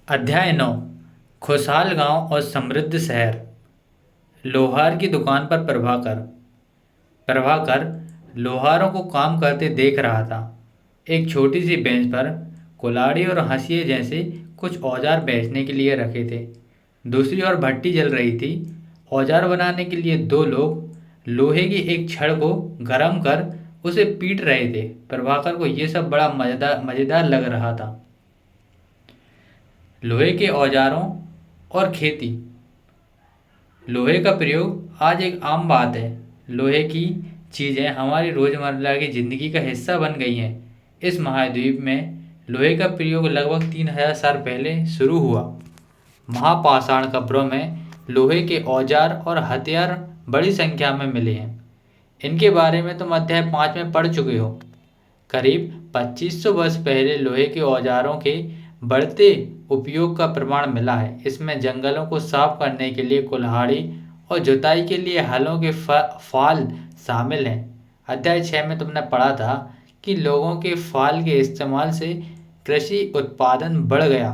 अध्याय 9। खुशहाल गांव और समृद्ध शहर। लोहार की दुकान पर प्रभाकर प्रभाकर लोहारों को काम करते देख रहा था। एक छोटी सी बेंच पर कुल्हाड़ी और हंसिए जैसे कुछ औजार बेचने के लिए रखे थे। दूसरी ओर भट्टी जल रही थी। औजार बनाने के लिए दो लोग लोहे की एक छड़ को गरम कर उसे पीट रहे थे। प्रभाकर को यह सब बड़ा मज़ेदार लग रहा था। लोहे के औजारों और खेती। लोहे का प्रयोग आज एक आम बात है। लोहे की चीज़ें हमारी रोज़मर्रा की ज़िंदगी का हिस्सा बन गई हैं। इस महाद्वीप में लोहे का प्रयोग लगभग 3000 साल पहले शुरू हुआ। महापाषाण कब्रों में लोहे के औजार और हथियार बड़ी संख्या में मिले हैं। इनके बारे में तुम अध्याय 5 में पढ़ चुके हो। करीब 2500 वर्ष पहले लोहे के औजारों के बढ़ते उपयोग का प्रमाण मिला है। इसमें जंगलों को साफ करने के लिए कुल्हाड़ी और जुताई के लिए हलों के फाल शामिल हैं। अध्याय 6 में तुमने पढ़ा था कि लोगों के फाल के इस्तेमाल से कृषि उत्पादन बढ़ गया।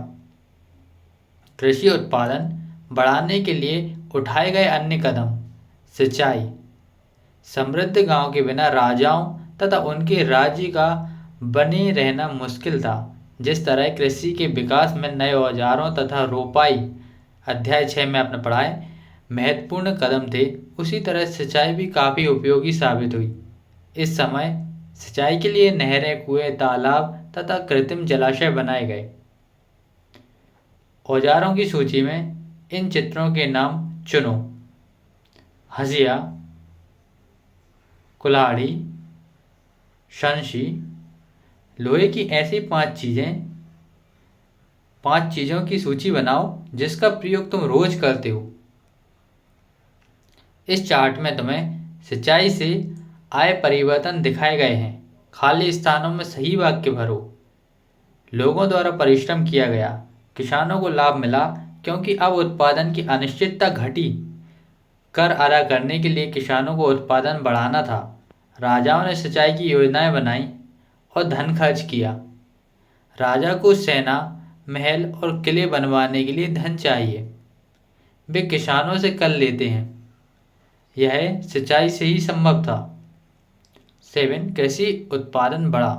कृषि उत्पादन बढ़ाने के लिए उठाए गए अन्य कदम। सिंचाई। समृद्ध गांव के बिना राजाओं तथा उनके राज्य का बने रहना मुश्किल था। जिस तरह कृषि के विकास में नए औजारों तथा रोपाई अध्याय 6 में आपने पढ़ा है महत्वपूर्ण कदम थे, उसी तरह सिंचाई भी काफ़ी उपयोगी साबित हुई। इस समय सिंचाई के लिए नहरें, कुएं, तालाब तथा कृत्रिम जलाशय बनाए गए। औजारों की सूची में इन चित्रों के नाम चुनो। हंसिया, कुल्हाड़ी, शंशी। लोहे की ऐसी 5 चीज़ों की सूची बनाओ जिसका प्रयोग तुम रोज करते हो। इस चार्ट में तुम्हें सिंचाई से आए परिवर्तन दिखाए गए हैं। खाली स्थानों में सही वाक्य भरो। लोगों द्वारा परिश्रम किया गया। किसानों को लाभ मिला क्योंकि अब उत्पादन की अनिश्चितता घटी। कर अदा करने के लिए किसानों को उत्पादन बढ़ाना था। राजाओं ने सिंचाई की योजनाएं बनाई और धन खर्च किया। राजा को सेना, महल और किले बनवाने के लिए धन चाहिए। वे किसानों से कर लेते हैं। यह सिंचाई से ही संभव था। 7 कृषि उत्पादन बढ़ा,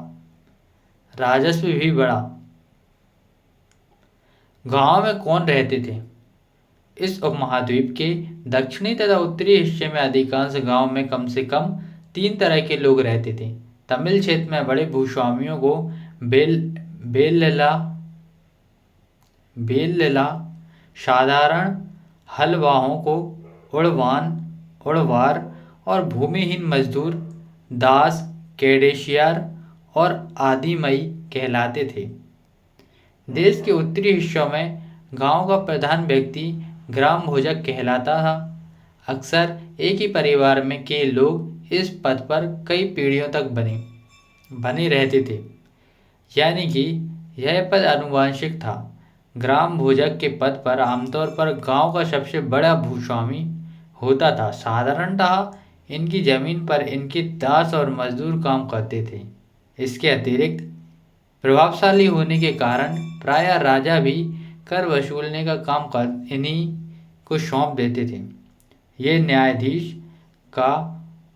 राजस्व भी बढ़ा। गांव में कौन रहते थे? इस उपमहाद्वीप के दक्षिणी तथा उत्तरी हिस्से में अधिकांश गांव में कम से कम 3 तरह के लोग रहते थे। तमिल क्षेत्र में बड़े भूस्वामियों को बेल्लला बेल्लला, साधारण हलवाहों को उड़वार और भूमिहीन मजदूर दास, कैडेशियार और आदिमई कहलाते थे। देश के उत्तरी हिस्सों में गांव का प्रधान व्यक्ति ग्राम भोजक कहलाता था। अक्सर एक ही परिवार में के लोग इस पद पर कई पीढ़ियों तक बने रहते थे, यानी कि यह पद आनुवंशिक था। ग्राम भोजक के पद पर आमतौर पर गांव का सबसे बड़ा भूस्वामी होता था। साधारणतः इनकी जमीन पर इनके दास और मजदूर काम करते थे। इसके अतिरिक्त प्रभावशाली होने के कारण प्रायः राजा भी कर वसूलने का काम कर इन्हीं को सौंप देते थे। ये न्यायाधीश का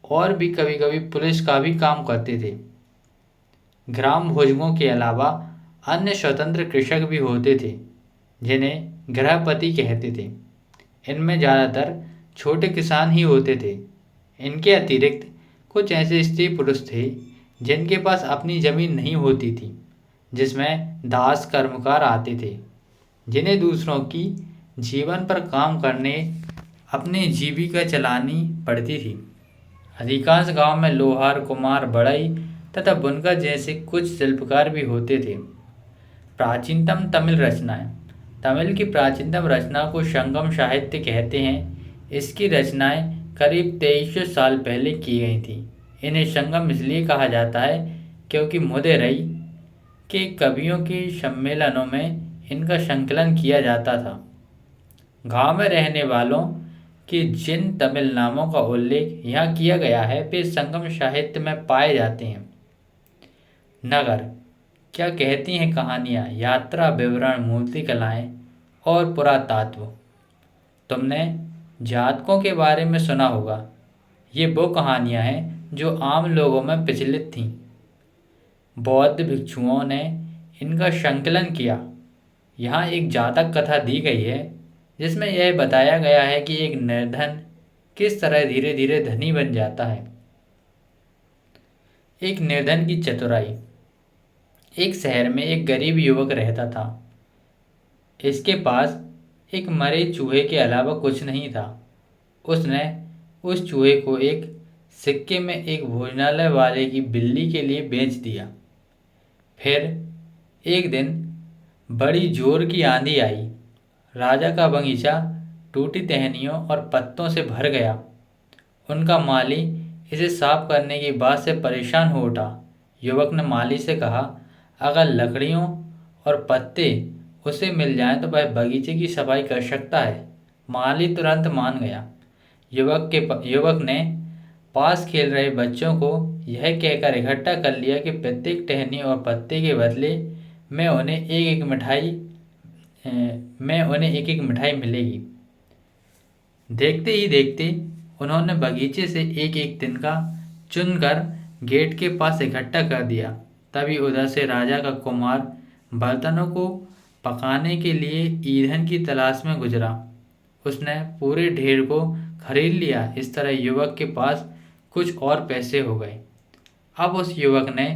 और भी कभी कभी पुलिस का भी काम करते थे। ग्राम भोजकों के अलावा अन्य स्वतंत्र कृषक भी होते थे जिन्हें गृहपति कहते थे। इनमें ज़्यादातर छोटे किसान ही होते थे। इनके अतिरिक्त कुछ ऐसे स्त्री पुरुष थे जिनके पास अपनी जमीन नहीं होती थी, जिसमें दास कर्मकार आते थे, जिन्हें दूसरों की जीवन पर काम करने अपनी जीविका चलानी पड़ती थी। अधिकांश गांव में लोहार, कुम्हार, बढ़ई तथा बुनकर जैसे कुछ शिल्पकार भी होते थे। प्राचीनतम तमिल रचनाएं। तमिल की प्राचीनतम रचना को संगम साहित्य कहते हैं। इसकी रचनाएं करीब 2300 साल पहले की गई थी। इन्हें संगम इसलिए कहा जाता है क्योंकि मुदेरई के कवियों के सम्मेलनों में इनका संकलन किया जाता था। गांव में रहने वालों के जिन तमिल नामों का उल्लेख यहाँ किया गया है वे संगम साहित्य में पाए जाते हैं। नगर। क्या कहती हैं कहानियाँ, यात्रा विवरण, मूर्ति कलाएं और पुरातत्व। तुमने जातकों के बारे में सुना होगा। ये वो कहानियाँ हैं जो आम लोगों में प्रचलित थीं। बौद्ध भिक्षुओं ने इनका संकलन किया। यहाँ एक जातक कथा दी गई है जिसमें यह बताया गया है कि एक निर्धन किस तरह धीरे धीरे धनी बन जाता है। एक निर्धन की चतुराई। एक शहर में एक गरीब युवक रहता था। इसके पास एक मरे चूहे के अलावा कुछ नहीं था। उसने उस चूहे को एक सिक्के में एक भोजनालय वाले की बिल्ली के लिए बेच दिया। फिर एक दिन बड़ी जोर की आंधी आई। राजा का बगीचा टूटी टहनियों और पत्तों से भर गया। उनका माली इसे साफ करने की बात से परेशान हो उठा। युवक ने माली से कहा, अगर लकड़ियों और पत्ते उसे मिल जाएं तो वह बगीचे की सफाई कर सकता है। माली तुरंत मान गया। युवक ने पास खेल रहे बच्चों को यह कहकर इकट्ठा कर लिया कि प्रत्येक टहनी और पत्ते के बदले में उन्हें एक एक मिठाई मिलेगी। देखते ही देखते उन्होंने बगीचे से एक एक तिनका चुनकर गेट के पास इकट्ठा कर दिया। तभी उधर से राजा का कुमार बर्तनों को पकाने के लिए ईंधन की तलाश में गुजरा। उसने पूरे ढेर को खरीद लिया। इस तरह युवक के पास कुछ और पैसे हो गए। अब उस युवक ने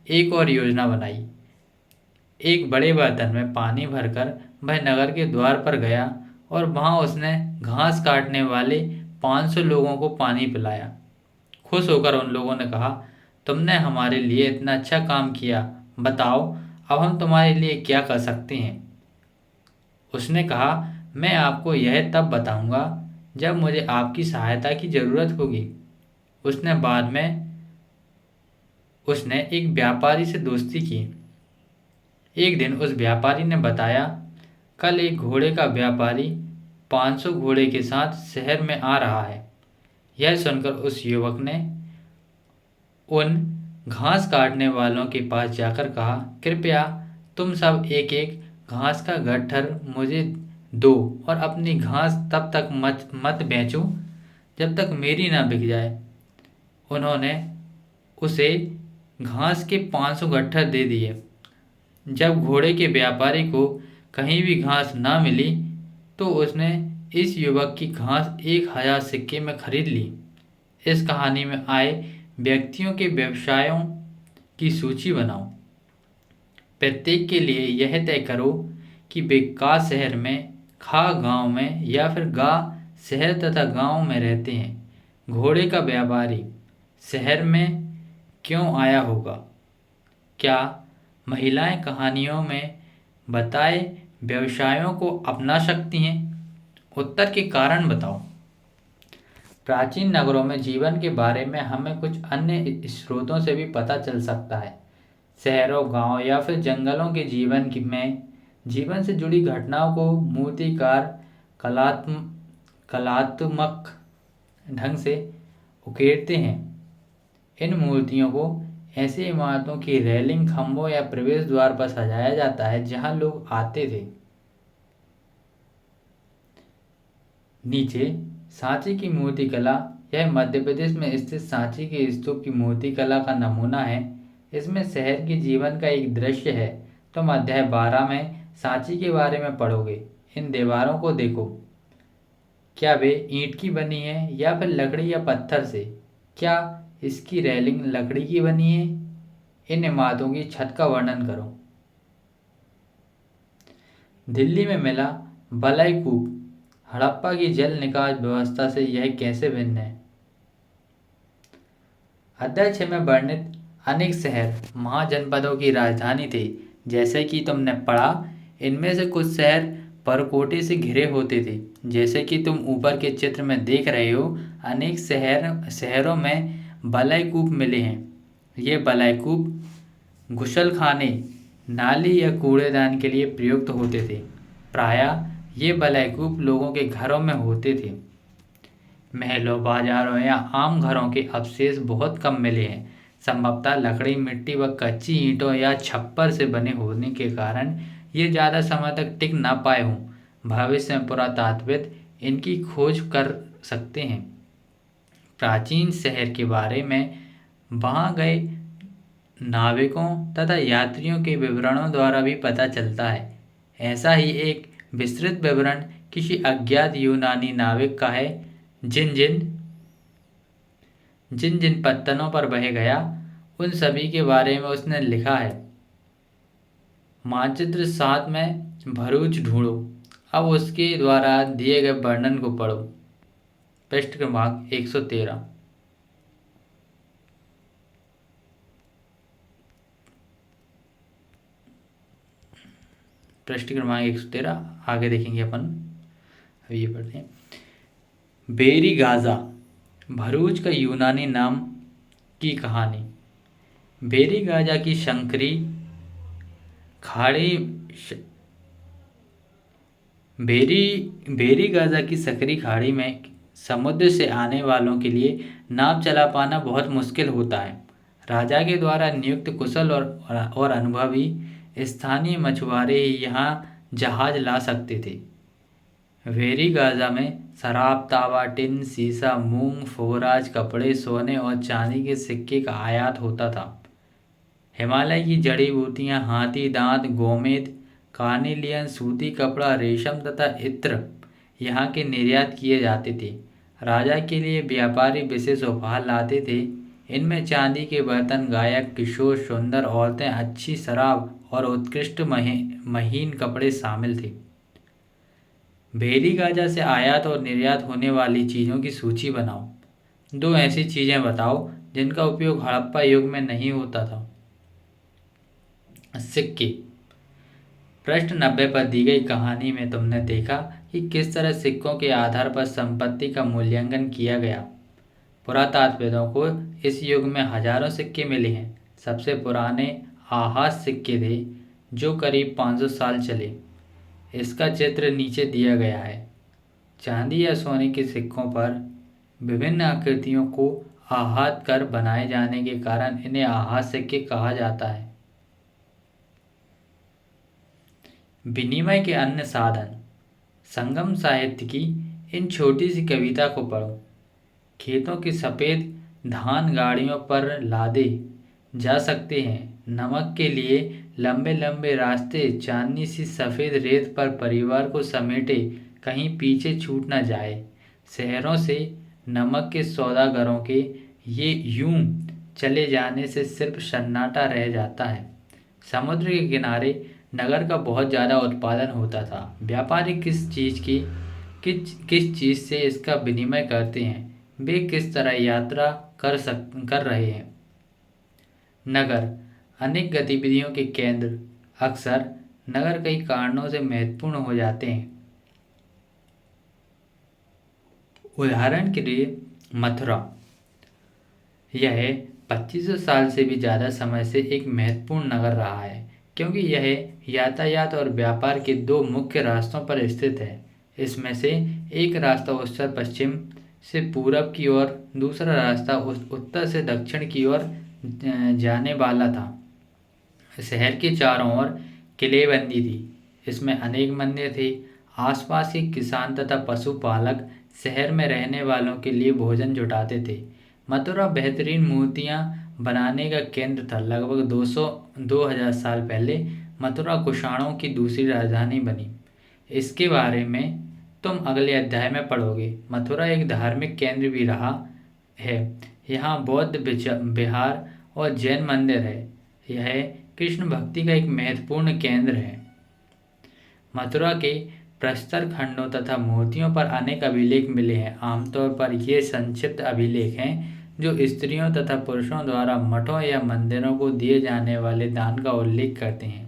एक और योजना बनाई। एक बड़े बर्तन में पानी भरकर वह नगर के द्वार पर गया और वहां उसने घास काटने वाले 500 लोगों को पानी पिलाया। खुश होकर उन लोगों ने कहा, तुमने हमारे लिए इतना अच्छा काम किया, बताओ अब हम तुम्हारे लिए क्या कर सकते हैं। उसने कहा, मैं आपको यह तब बताऊंगा जब मुझे आपकी सहायता की ज़रूरत होगी। बाद में उसने एक व्यापारी से दोस्ती की। एक दिन उस व्यापारी ने बताया, कल एक घोड़े का व्यापारी 500 घोड़े के साथ शहर में आ रहा है। यह सुनकर उस युवक ने उन घास काटने वालों के पास जाकर कहा, कृपया तुम सब एक एक घास का गट्ठर मुझे दो और अपनी घास तब तक मत बेचो जब तक मेरी ना बिक जाए। उन्होंने उसे घास के 500 गट्ठर दे दिए। जब घोड़े के व्यापारी को कहीं भी घास ना मिली तो उसने इस युवक की घास 1000 सिक्के में खरीद ली। इस कहानी में आए व्यक्तियों के व्यवसायों की सूची बनाओ। प्रत्येक के लिए यह तय करो कि वे का शहर में, खा गांव में या फिर गा शहर तथा गांव में रहते हैं। घोड़े का व्यापारी शहर में क्यों आया होगा? क्या महिलाएं कहानियों में बताए व्यवसायों को अपना सकती हैं? उत्तर के कारण बताओ। प्राचीन नगरों में जीवन के बारे में हमें कुछ अन्य स्रोतों से भी पता चल सकता है। शहरों, गांव या फिर जंगलों के जीवन से जुड़ी घटनाओं को मूर्तिकार कलात्मक ढंग से उकेरते हैं। इन मूर्तियों को ऐसी इमारतों की रेलिंग, खंभों या प्रवेश द्वार पर सजाया जाता है जहां लोग आते थे। नीचे सांची की मूर्ति कला। यह मध्य प्रदेश में स्थित सांची के स्तूप की मूर्ति कला का नमूना है। इसमें शहर के जीवन का एक दृश्य है। तुम अध्याय 12 में सांची के बारे में पढ़ोगे। इन दीवारों को देखो, क्या वे ईंट की बनी है या फिर लकड़ी या पत्थर से? क्या इसकी रेलिंग लकड़ी की बनी है? इन इमारतों की छत का वर्णन करो। दिल्ली में मिला बलय कूप। हड़प्पा की जल निकास व्यवस्था से यह कैसे भिन्न है? अध्याय 6 में वर्णित अनेक शहर महाजनपदों की राजधानी थे। जैसे कि तुमने पढ़ा, इनमें से कुछ शहर परकोटे से घिरे होते थे। जैसे कि तुम ऊपर के चित्र में देख रहे हो, अनेक शहरों में बलयकूप मिले हैं। ये बलयकूप गुसलखाने, नाली या कूड़ेदान के लिए प्रयुक्त होते थे। प्रायः ये बलयकूप लोगों के घरों में होते थे। महलों, बाजारों या आम घरों के अवशेष बहुत कम मिले हैं। संभवतः लकड़ी, मिट्टी व कच्ची ईंटों या छप्पर से बने होने के कारण ये ज़्यादा समय तक टिक ना पाए हों। भविष्य में पुरातात्विद इनकी खोज कर सकते हैं। प्राचीन शहर के बारे में वहाँ गए नाविकों तथा यात्रियों के विवरणों द्वारा भी पता चलता है। ऐसा ही एक विस्तृत विवरण किसी अज्ञात यूनानी नाविक का है, जिन जिन पत्तनों पर बह गया उन सभी के बारे में उसने लिखा है। मानचित्र 7 में भरूच ढूंढो। अब उसके द्वारा दिए गए वर्णन को पढ़ो। पृष्ठ क्रमांक 113। पृष्ठ क्रमांक 113 आगे देखेंगे अपन। अब ये पढ़ते हैं। बेरी गाजा, भरूच का यूनानी नाम की कहानी। बेरी गाजा की संकरी खाड़ी बेरी गाजा की सकरी खाड़ी में समुद्र से आने वालों के लिए नाव चला पाना बहुत मुश्किल होता है। राजा के द्वारा नियुक्त कुशल और अनुभवी स्थानीय मछुआरे ही यहाँ जहाज ला सकते थे। वेरी गाजा में शराब, तावा, टिन, सीसा, मूंग, फोराज, कपड़े, सोने और चांदी के सिक्के का आयात होता था। हिमालय की जड़ी बूटियां, हाथी दांत, गोमेद, कार्निलियन, सूती कपड़ा, रेशम तथा इत्र यहाँ के निर्यात किए जाते थे। राजा के लिए व्यापारी विशेष उपहार लाते थे। इनमें चांदी के बर्तन, गायक, किशोर, सुंदर औरतें, अच्छी शराब और उत्कृष्ट महीन कपड़े शामिल थे। बेरी गाजा से आयात और निर्यात होने वाली चीज़ों की सूची बनाओ। 2 ऐसी चीज़ें बताओ जिनका उपयोग हड़प्पा युग में नहीं होता था। सिक्के। पृष्ठ 90 पर दी गई कहानी में तुमने देखा कि किस तरह सिक्कों के आधार पर संपत्ति का मूल्यांकन किया गया। पुरातात्विदों को इस युग में हजारों सिक्के मिले हैं। सबसे पुराने आहाज सिक्के थे जो करीब 500 साल चले। इसका चित्र नीचे दिया गया है। चांदी या सोने के सिक्कों पर विभिन्न आकृतियों को आहत कर बनाए जाने के कारण इन्हें आहाज सिक्के कहा जाता है। विनिमय के अन्य साधन। संगम साहित्य की इन छोटी सी कविता को पढ़ो। खेतों की सफ़ेद धान गाड़ियों पर लादे जा सकते हैं। नमक के लिए लंबे लंबे रास्ते चांदनी सी सफ़ेद रेत पर परिवार को समेटे कहीं पीछे छूट न जाए। शहरों से नमक के सौदागरों के ये यूं चले जाने से सिर्फ सन्नाटा रह जाता है। समुद्र के किनारे नगर का बहुत ज़्यादा उत्पादन होता था। व्यापारी किस चीज़ से इसका विनिमय करते हैं, वे किस तरह यात्रा कर रहे हैं। नगर अनेक गतिविधियों के केंद्र। अक्सर नगर कई कारणों से महत्वपूर्ण हो जाते हैं। उदाहरण के लिए मथुरा, यह 2500 साल से भी ज़्यादा समय से एक महत्वपूर्ण नगर रहा है क्योंकि यह यातायात और व्यापार के 2 मुख्य रास्तों पर स्थित है। इसमें से एक रास्ता उत्तर पश्चिम से पूरब की ओर, दूसरा रास्ता उत्तर से दक्षिण की ओर जाने वाला था। शहर के चारों ओर किलेबंदी थी। इसमें अनेक मंदिर थे। आसपास के किसान तथा पशुपालक शहर में रहने वालों के लिए भोजन जुटाते थे। मथुरा बेहतरीन मूर्तियाँ बनाने का केंद्र था। लगभग 2000 साल पहले मथुरा कुषाणों की दूसरी राजधानी बनी। इसके बारे में तुम अगले अध्याय में पढ़ोगे। मथुरा एक धार्मिक केंद्र भी रहा है। यहाँ बौद्ध विहार और जैन मंदिर है। यह कृष्ण भक्ति का एक महत्वपूर्ण केंद्र है। मथुरा के प्रस्तर खंडों तथा मूर्तियों पर अनेक अभिलेख मिले हैं। आमतौर पर ये संक्षिप्त अभिलेख हैं जो स्त्रियों तथा पुरुषों द्वारा मठों या मंदिरों को दिए जाने वाले दान का उल्लेख करते हैं।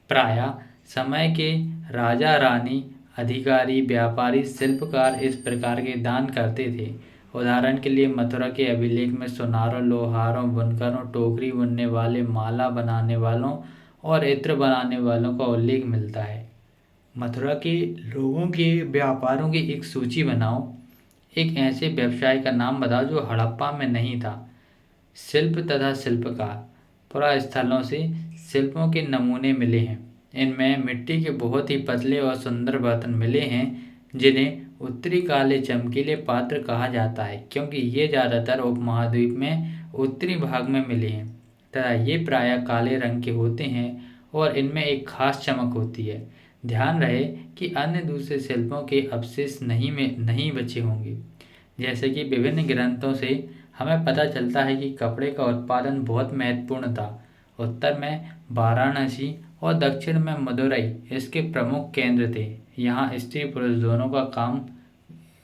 प्रायः समय के राजा, रानी, अधिकारी, व्यापारी, शिल्पकार इस प्रकार के दान करते थे। उदाहरण के लिए मथुरा के अभिलेख में सुनारों, लोहारों, बुनकरों, टोकरी बुनने वाले, माला बनाने वालों और इत्र बनाने वालों का उल्लेख मिलता है। मथुरा के लोगों के व्यापारों की एक सूची बनाओ। एक ऐसे व्यवसाय का नाम बताओ जो हड़प्पा में नहीं था। शिल्प तथा शिल्पकार पुरास्थलों से शिल्पों के नमूने मिले हैं। इनमें मिट्टी के बहुत ही पतले और सुंदर बर्तन मिले हैं जिन्हें उत्तरी काले चमकीले पात्र कहा जाता है, क्योंकि ये ज़्यादातर उपमहाद्वीप में उत्तरी भाग में मिले हैं तथा ये प्रायः काले रंग के होते हैं और इनमें एक खास चमक होती है। ध्यान रहे कि अन्य दूसरे शिल्पों के अवशेष नहीं बचे होंगे। जैसे कि विभिन्न ग्रंथों से हमें पता चलता है कि कपड़े का उत्पादन बहुत महत्वपूर्ण था। उत्तर में वाराणसी और दक्षिण में मदुरई इसके प्रमुख केंद्र थे। यहाँ स्त्री पुरुष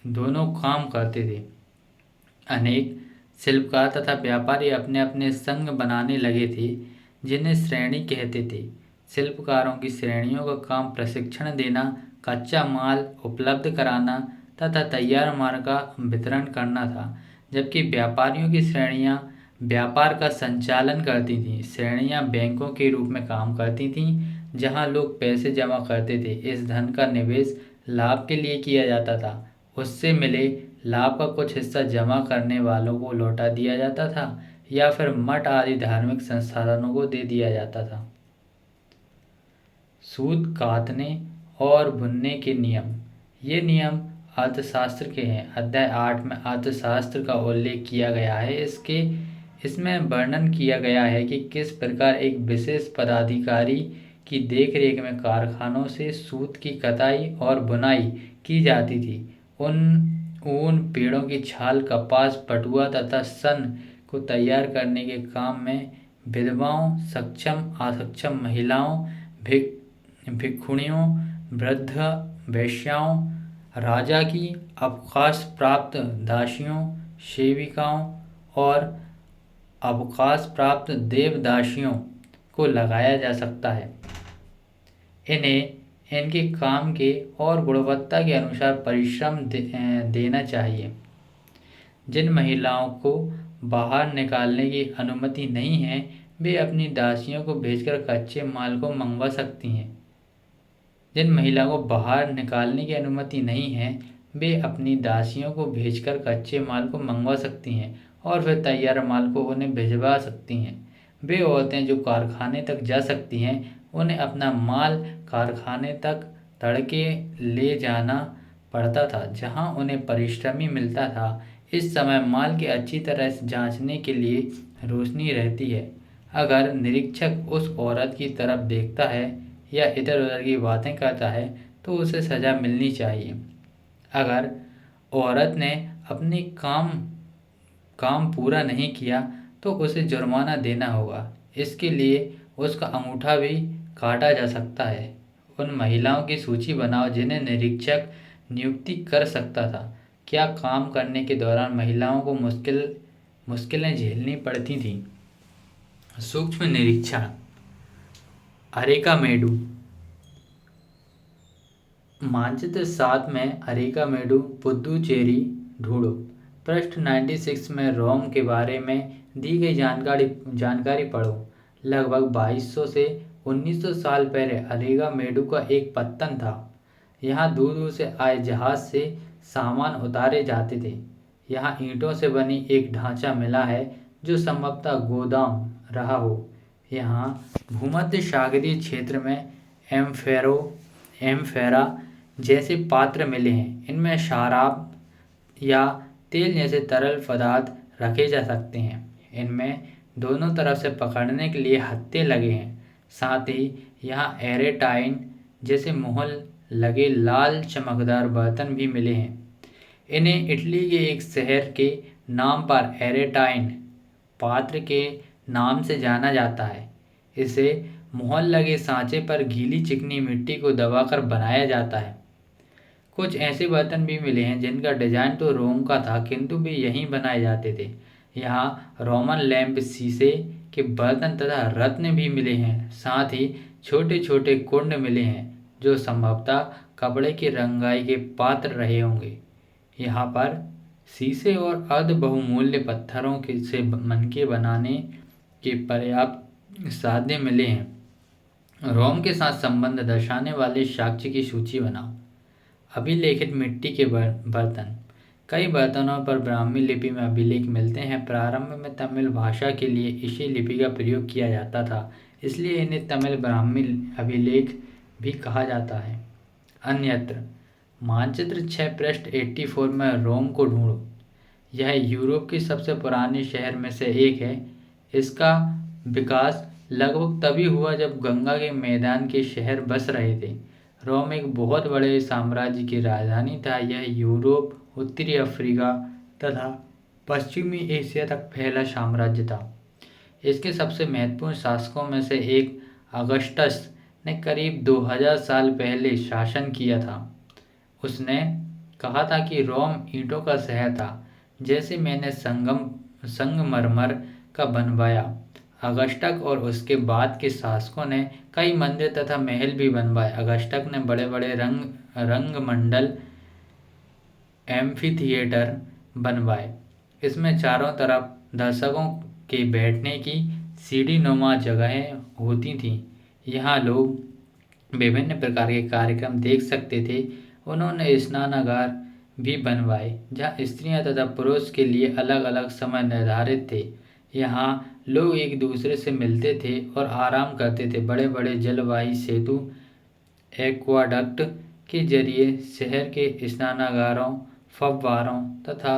दोनों काम करते थे। अनेक शिल्पकार तथा व्यापारी अपने अपने संघ बनाने लगे थे जिन्हें श्रेणी कहते थे। शिल्पकारों की श्रेणियों का काम प्रशिक्षण देना, कच्चा माल उपलब्ध कराना तथा तैयार माल का वितरण करना था, जबकि व्यापारियों की श्रेणियां व्यापार का संचालन करती थीं। श्रेणियां बैंकों के रूप में काम करती थीं जहां लोग पैसे जमा करते थे। इस धन का निवेश लाभ के लिए किया जाता था। उससे मिले लाभ का कुछ हिस्सा जमा करने वालों को लौटा दिया जाता था या फिर मठ आदि धार्मिक संस्थानों को दे दिया जाता था। सूत कातने और बुनने के नियम। ये नियम अर्थशास्त्र के हैं। अध्याय 8 में अर्थशास्त्र का उल्लेख किया गया है। इसमें वर्णन किया गया है कि किस प्रकार एक विशेष पदाधिकारी की देखरेख में कारखानों से सूत की कताई और बुनाई की जाती थी। ऊन, पेड़ों की छाल, कपास, पटुआ तथा सन को तैयार करने के काम में विधवाओं, सक्षम असक्षम महिलाओं, भिक्षुणियों, वृद्ध वेश्याओं, राजा की अवकाश प्राप्त दासियों, सेविकाओं और अवकाश प्राप्त देवदासियों को लगाया जा सकता है। इन्हें इनके काम के और गुणवत्ता के अनुसार परिश्रम देना चाहिए। जिन महिलाओं को बाहर निकालने की अनुमति नहीं है वे अपनी दासियों को भेजकर कच्चे माल को मंगवा सकती हैं। जिन महिलाओं को बाहर निकालने की अनुमति नहीं है वे अपनी दासियों को भेजकर कच्चे माल को मंगवा सकती हैं और फिर तैयार माल को उन्हें भिजवा सकती हैं। वे औरतें जो कारखाने तक जा सकती हैं उन्हें अपना माल कारखाने तक तड़के ले जाना पड़ता था, जहां उन्हें परिश्रमी मिलता था। इस समय माल की अच्छी तरह से जांचने के लिए रोशनी रहती है। अगर निरीक्षक उस औरत की तरफ देखता है या इधर उधर की बातें करता है तो उसे सज़ा मिलनी चाहिए। अगर औरत ने अपनी काम पूरा नहीं किया तो उसे जुर्माना देना होगा। इसके लिए उसका अंगूठा भी काटा जा सकता है। उन महिलाओं की सूची बनाओ जिन्हें निरीक्षक नियुक्ति कर सकता था। क्या काम करने के दौरान महिलाओं को मुश्किलें झेलनी पड़ती थीं? सूक्ष्म निरीक्षण। अरेकामेडु। मानचित्र 7 में अरेकामेडु पुदुचेरी ढूंढो। पृष्ठ 96 में रोम के बारे में दी गई जानकारी पढ़ो। लगभग 2200 से 1900 साल पहले अरेकामेडु का एक पत्तन था। यहाँ दूर दूर से आए जहाज से सामान उतारे जाते थे। यहाँ ईंटों से बनी एक ढांचा मिला है जो संभवतः गोदाम रहा हो। यहाँ भूमध्य सागरीय क्षेत्र में एम्फेरा जैसे पात्र मिले हैं। इनमें शराब या तेल जैसे तरल पदार्थ रखे जा सकते हैं। इनमें दोनों तरफ से पकड़ने के लिए हत्थे लगे हैं। साथ ही यहाँ एरेटाइन जैसे मोहर लगे लाल चमकदार बर्तन भी मिले हैं। इन्हें इटली के एक शहर के नाम पर एरेटाइन पात्र के नाम से जाना जाता है। इसे मोहर लगे सांचे पर गीली चिकनी मिट्टी को दबाकर बनाया जाता है। कुछ ऐसे बर्तन भी मिले हैं जिनका डिजाइन तो रोम का था किंतु वे यहीं बनाए जाते थे। यहाँ रोमन लैंप, शीशे के बर्तन तथा रत्न भी मिले हैं। साथ ही छोटे छोटे कुंड मिले हैं जो संभवतः कपड़े की रंगाई के पात्र रहे होंगे। यहाँ पर शीशे और अर्ध बहुमूल्य पत्थरों से मनके बनाने के पर्याप्त साध्य मिले हैं। रोम के साथ संबंध दर्शाने वाले साक्ष्य की सूची बनाओ। अभिलेखित मिट्टी के बर्तन। कई बर्तनों पर ब्राह्मी लिपि में अभिलेख मिलते हैं। प्रारंभ में तमिल भाषा के लिए इसी लिपि का प्रयोग किया जाता था, इसलिए इन्हें तमिल ब्राह्मी अभिलेख भी कहा जाता है। अन्यत्र मानचित्र 6 पृष्ठ 84 में रोम को ढूंढो। यह यूरोप के सबसे पुराने शहर में से एक है। इसका विकास लगभग तभी हुआ जब गंगा के मैदान के शहर बस रहे थे। रोम एक बहुत बड़े साम्राज्य की राजधानी था। यह यूरोप, उत्तरी अफ्रीका तथा पश्चिमी एशिया तक फैला साम्राज्य था। इसके सबसे महत्वपूर्ण शासकों में से एक अगस्टस ने करीब 2000 साल पहले शासन किया था। उसने कहा था कि रोम ईंटों का शहर था, जैसे मैंने संगमरमर का बनवाया। अगस्टक और उसके बाद के शासकों ने कई मंदिर तथा महल भी बनवाए। अगस्टक ने बड़े बड़े रंगमंडल एम्फीथिएटर बनवाए। इसमें चारों तरफ दर्शकों के बैठने की सीढ़ीनुमा जगहें होती थीं। यहाँ लोग विभिन्न प्रकार के कार्यक्रम देख सकते थे। उन्होंने स्नानागार भी बनवाए, जहाँ स्त्रियां तथा पुरुष के लिए अलग अलग समय निर्धारित थे। यहाँ लोग एक दूसरे से मिलते थे और आराम करते थे। बड़े बड़े जलवाही सेतु एक्वाडक्ट के जरिए शहर के स्नानागारों, फव्वारों तथा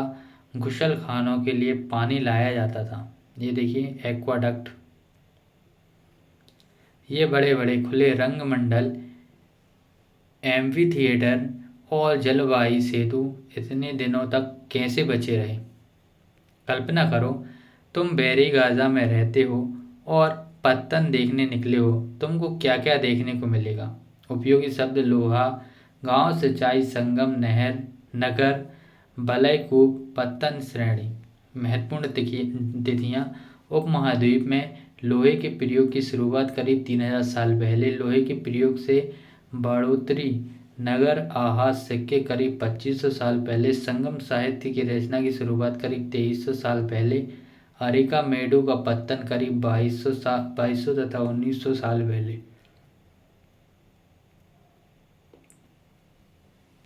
घुसलखानों के लिए पानी लाया जाता था। ये देखिए एक्वाडक्ट। ये बड़े बड़े खुले रंगमंडल, एम्फीथिएटर और जलवाही सेतु इतने दिनों तक कैसे बचे रहे? कल्पना करो, तुम बेरी गाजा में रहते हो और पत्तन देखने निकले हो। तुमको क्या क्या देखने को मिलेगा? उपयोगी शब्द लोहा, गांव, सिंचाई, संगम, नहर, नगर, बलयकूप, पत्तन श्रेणी। महत्वपूर्ण तिथियां। उपमहाद्वीप में लोहे के प्रयोग की शुरुआत करीब 3000 साल पहले। लोहे के प्रयोग से बढ़ोतरी, नगर आहार सिक्के करीब 2500 साल पहले। संगम साहित्य की रचना की शुरुआत करीब 2300 साल पहले। अरिका मेडु का पत्तन करीब 2200 तथा 1900 साल पहले।